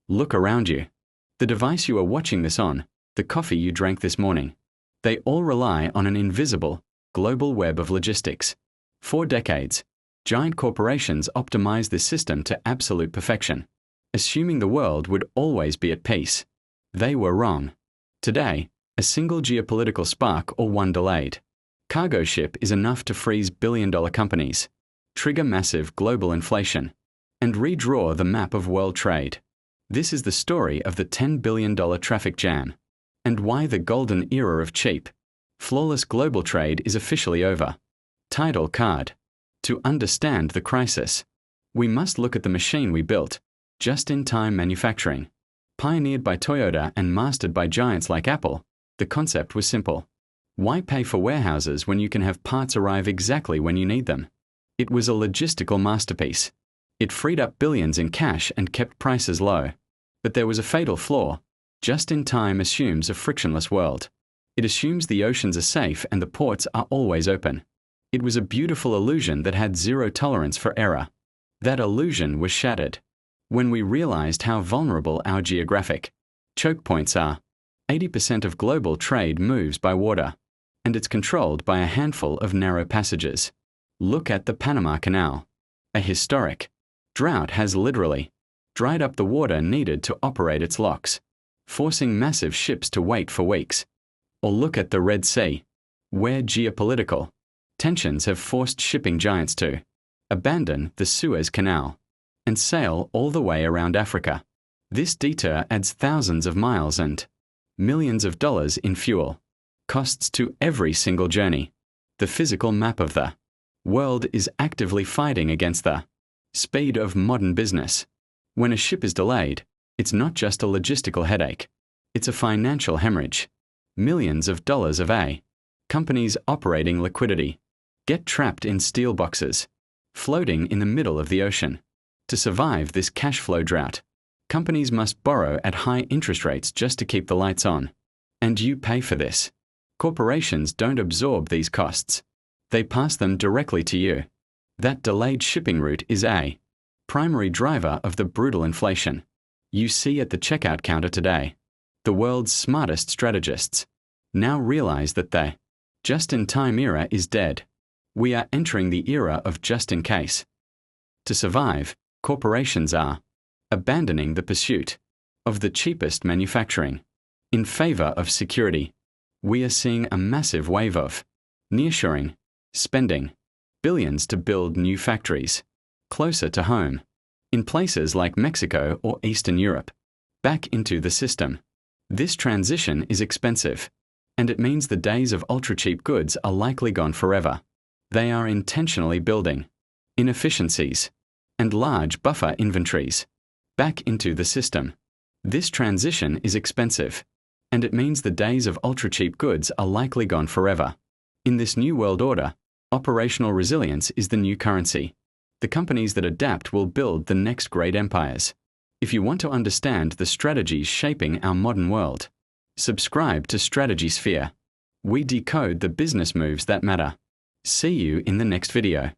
Look around you. The device you are watching this on, the coffee you drank this morning, they all rely on an invisible, global web of logistics. For decades, giant corporations optimized this system to absolute perfection, assuming the world would always be at peace. They were wrong. Today, a single geopolitical spark or one delayed cargo ship is enough to freeze billion-dollar companies, trigger massive global inflation, and redraw the map of world trade. This is the story of the $10 billion traffic jam, and why the golden era of cheap, flawless global trade is officially over. Title card. To understand the crisis, we must look at the machine we built, just-in-time manufacturing. Pioneered by Toyota and mastered by giants like Apple, the concept was simple. Why pay for warehouses when you can have parts arrive exactly when you need them? It was a logistical masterpiece. It freed up billions in cash and kept prices low. But there was a fatal flaw. Just-in-time assumes a frictionless world. It assumes the oceans are safe and the ports are always open. It was a beautiful illusion that had zero tolerance for error. That illusion was shattered when we realized how vulnerable our geographic chokepoints are. 80% of global trade moves by water, and it's controlled by a handful of narrow passages. Look at the Panama Canal. A historic drought has literally dried up the water needed to operate its locks, forcing massive ships to wait for weeks. Or look at the Red Sea, where geopolitical tensions have forced shipping giants to abandon the Suez Canal and sail all the way around Africa. This detour adds thousands of miles and millions of dollars in fuel costs to every single journey. The physical map of the world is actively fighting against the speed of modern business. When a ship is delayed, it's not just a logistical headache. It's a financial hemorrhage. Millions of dollars of companies operating liquidity get trapped in steel boxes, floating in the middle of the ocean. To survive this cash flow drought, companies must borrow at high interest rates just to keep the lights on. And you pay for this. Corporations don't absorb these costs. They pass them directly to you. That delayed shipping route is a primary driver of the brutal inflation you see at the checkout counter today. The world's smartest strategists now realize that the just-in-time era is dead. We are entering the era of just-in-case. To survive, corporations are abandoning the pursuit of the cheapest manufacturing in favor of security. We are seeing a massive wave of nearshoring, spending billions to build new factories closer to home, in places like Mexico or Eastern Europe, back into the system. This transition is expensive, and it means the days of ultra-cheap goods are likely gone forever. They are intentionally building inefficiencies and large buffer inventories back into the system. This transition is expensive, and it means the days of ultra-cheap goods are likely gone forever. In this new world order, operational resilience is the new currency. The companies that adapt will build the next great empires. If you want to understand the strategies shaping our modern world, subscribe to Strategy Sphere. We decode the business moves that matter. See you in the next video.